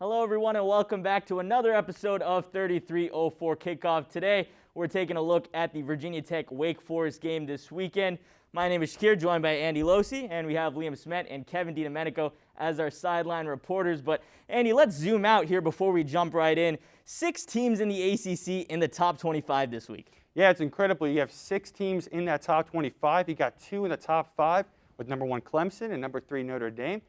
Hello, everyone, and welcome back to another episode of 3304 Kickoff. Today, we're taking a look at the Virginia Tech Wake Forest game this weekend. My name is Shakir, joined by Andy Losi, and we have Liam Smet and Kevin DiDomenico as our sideline reporters. But, Andy, let's zoom out here before we jump right in. 6 teams in the ACC in the top 25 this week. Yeah, it's incredible. You have 6 teams in that top 25. You got 2 in the top 5 with number 1 Clemson and number 3 Notre Dame.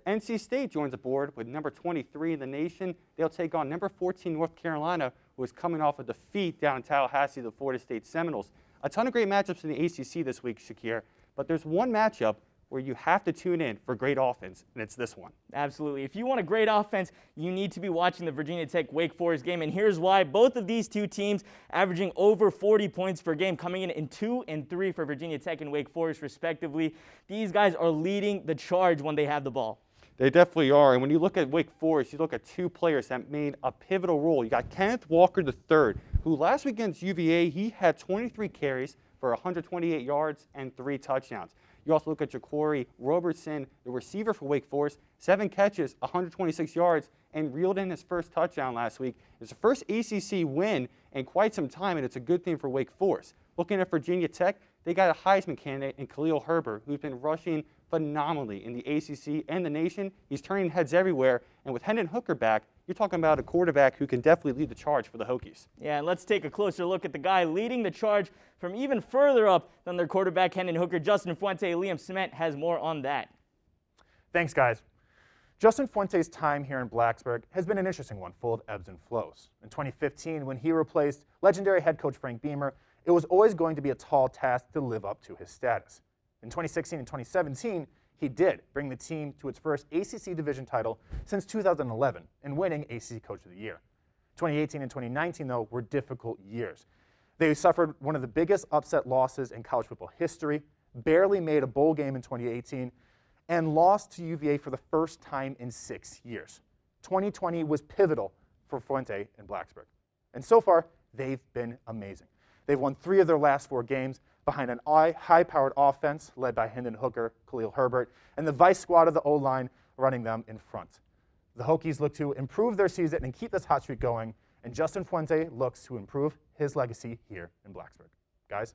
NC State joins the board with number 23 in the nation. They'll take on number 14 North Carolina, who is coming off a defeat down in Tallahassee, the Florida State Seminoles. A ton of great matchups in the ACC this week, Shakir, but there's one matchup where you have to tune in for great offense, and it's this one. Absolutely. If you want a great offense, you need to be watching the Virginia Tech Wake Forest game, and here's why. Both of these two teams averaging over 40 points per game, coming in 2 and 3 for Virginia Tech and Wake Forest, respectively. These guys are leading the charge when they have the ball. They definitely are, and when you look at Wake Forest, you look at 2 players that made a pivotal role. You got Kenneth Walker III, who last week against UVA, he had 23 carries for 128 yards and 3 touchdowns. You also look at Ja'Cory Robertson, the receiver for Wake Forest, 7 catches, 126 yards, and reeled in his first touchdown last week. It's the first ACC win in quite some time, and it's a good thing for Wake Forest. Looking at Virginia Tech, they got a Heisman candidate in Khalil Herbert, who's been rushing phenomenally in the ACC and the nation. He's turning heads everywhere, and with Hendon Hooker back, you're talking about a quarterback who can definitely lead the charge for the Hokies. Yeah, and let's take a closer look at the guy leading the charge from even further up than their quarterback, Hendon Hooker. Justin Fuente. Liam Smet has more on that. Thanks, guys. Justin Fuente's time here in Blacksburg has been an interesting one, full of ebbs and flows. In 2015, when he replaced legendary head coach Frank Beamer, it was always going to be a tall task to live up to his status. In 2016 and 2017, he did bring the team to its first ACC division title since 2011 and winning ACC Coach of the Year. 2018 and 2019, though, were difficult years. They suffered one of the biggest upset losses in college football history, barely made a bowl game in 2018, and lost to UVA for the first time in 6 years. 2020 was pivotal for Fuente and Blacksburg. And so far, they've been amazing. They've won 3 of their last 4 games behind an high-powered offense led by Hendon Hooker, Khalil Herbert, and the vice squad of the O-line running them in front. The Hokies look to improve their season and keep this hot streak going, and Justin Fuente looks to improve his legacy here in Blacksburg. Guys?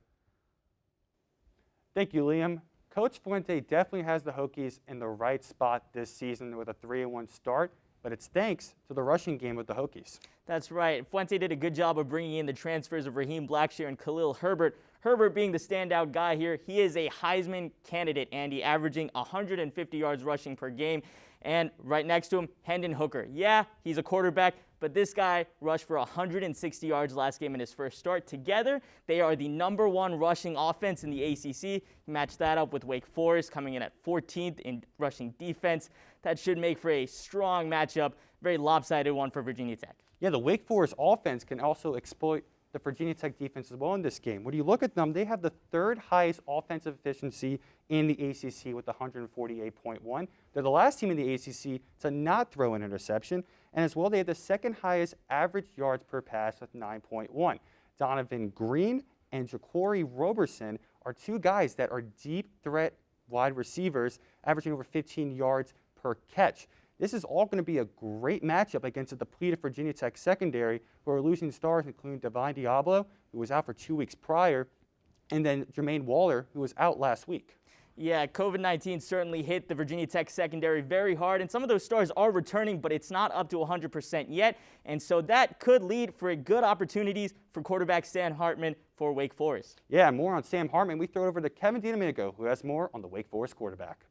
Thank you, Liam. Coach Fuente definitely has the Hokies in the right spot this season with a 3-1 start, but it's thanks to the rushing game with the Hokies. That's right. Fuente did a good job of bringing in the transfers of Raheem Blackshear and Khalil Herbert. Herbert being the standout guy here. He is a Heisman candidate, Andy, averaging 150 yards rushing per game. And right next to him, Hendon Hooker. Yeah, he's a quarterback, but this guy rushed for 160 yards last game in his first start. Together, they are the #1 rushing offense in the ACC. Match that up with Wake Forest coming in at 14th in rushing defense. That should make for a strong matchup, very lopsided one for Virginia Tech. Yeah, the Wake Forest offense can also exploit the Virginia Tech defense as well in this game. When you look at them, they have the 3rd highest offensive efficiency in the ACC with 148.1. They're the last team in the ACC to not throw an interception. And as well, they have the 2nd highest average yards per pass with 9.1. Donovan Green and Ja'Cory Robertson are 2 guys that are deep threat wide receivers, averaging over 15 yards per catch. This is all going to be a great matchup against a depleted Virginia Tech secondary, who are losing stars, including Divine Diablo, who was out for 2 weeks prior, and then Jermaine Waller, who was out last week. Yeah, COVID-19 certainly hit the Virginia Tech secondary very hard, and some of those stars are returning, but it's not up to 100% yet, and so that could lead for good opportunities for quarterback Sam Hartman for Wake Forest. Yeah, more on Sam Hartman. We throw it over to Kevin DiDomenico, who has more on the Wake Forest quarterback.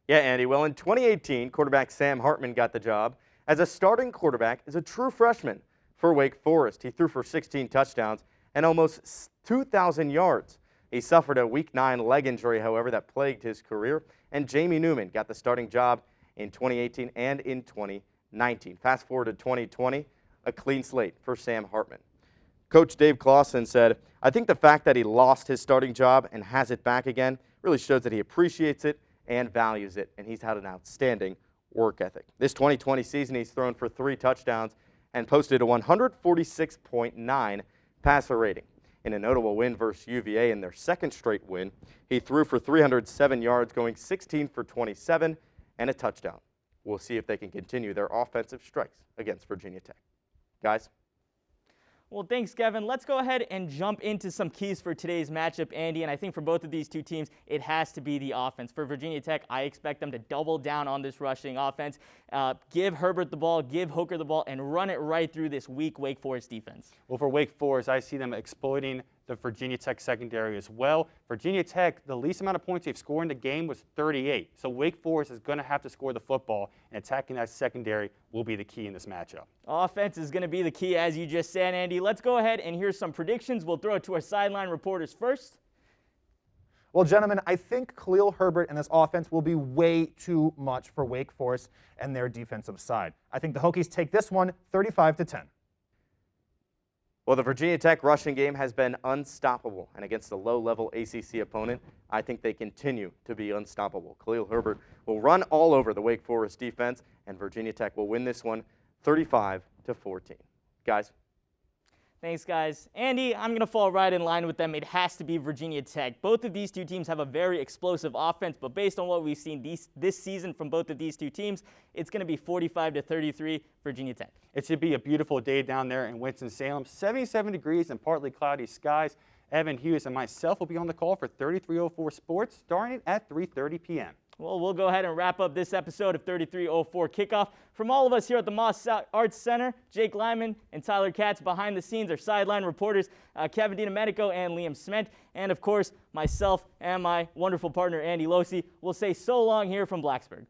Yeah, Andy. Well, in 2018, quarterback Sam Hartman got the job as a starting quarterback as a true freshman for Wake Forest. He threw for 16 touchdowns and almost 2,000 yards. He suffered a Week 9 leg injury, however, that plagued his career, and Jamie Newman got the starting job in 2018 and in 2019. Fast forward to 2020, a clean slate for Sam Hartman. Coach Dave Clawson said, "I think the fact that he lost his starting job and has it back again really shows that he appreciates it and values it, and he's had an outstanding work ethic." This 2020 season, he's thrown for 3 touchdowns and posted a 146.9 passer rating. In a notable win versus UVA in their 2nd straight win, he threw for 307 yards, going 16 for 27 and a touchdown. We'll see if they can continue their offensive strikes against Virginia Tech. Guys? Well, thanks, Kevin. Let's go ahead and jump into some keys for today's matchup, Andy. And I think for both of these two teams, it has to be the offense. For Virginia Tech, I expect them to double down on this rushing offense. Give Herbert the ball, give Hooker the ball, and run it right through this weak Wake Forest defense. Well, for Wake Forest, I see them exploiting the Virginia Tech secondary as well. Virginia Tech, the least amount of points they've scored in the game was 38. So Wake Forest is going to have to score the football, and attacking that secondary will be the key in this matchup. Offense is going to be the key, as you just said, Andy. Let's go ahead and hear some predictions. We'll throw it to our sideline reporters first. Well, gentlemen, I think Khalil Herbert and this offense will be way too much for Wake Forest and their defensive side. I think the Hokies take this one 35-10. Well, the Virginia Tech rushing game has been unstoppable, and against a low-level ACC opponent, I think they continue to be unstoppable. Khalil Herbert will run all over the Wake Forest defense, and Virginia Tech will win this one 35-14. Guys? Thanks, guys. Andy, I'm going to fall right in line with them. It has to be Virginia Tech. Both of these two teams have a very explosive offense, but based on what we've seen this season from both of these two teams, it's going to be 45-33 Virginia Tech. It should be a beautiful day down there in Winston-Salem. 77 degrees and partly cloudy skies. Evan Hughes and myself will be on the call for 3304 Sports starting at 3:30 p.m. Well, we'll go ahead and wrap up this episode of 3304 Kickoff. From all of us here at the Moss Arts Center, Jake Lyman and Tyler Katz behind the scenes, our sideline reporters, Kevin DiNomenico and Liam Sment, and of course, myself and my wonderful partner, Andy Losi. We'll say so long here from Blacksburg.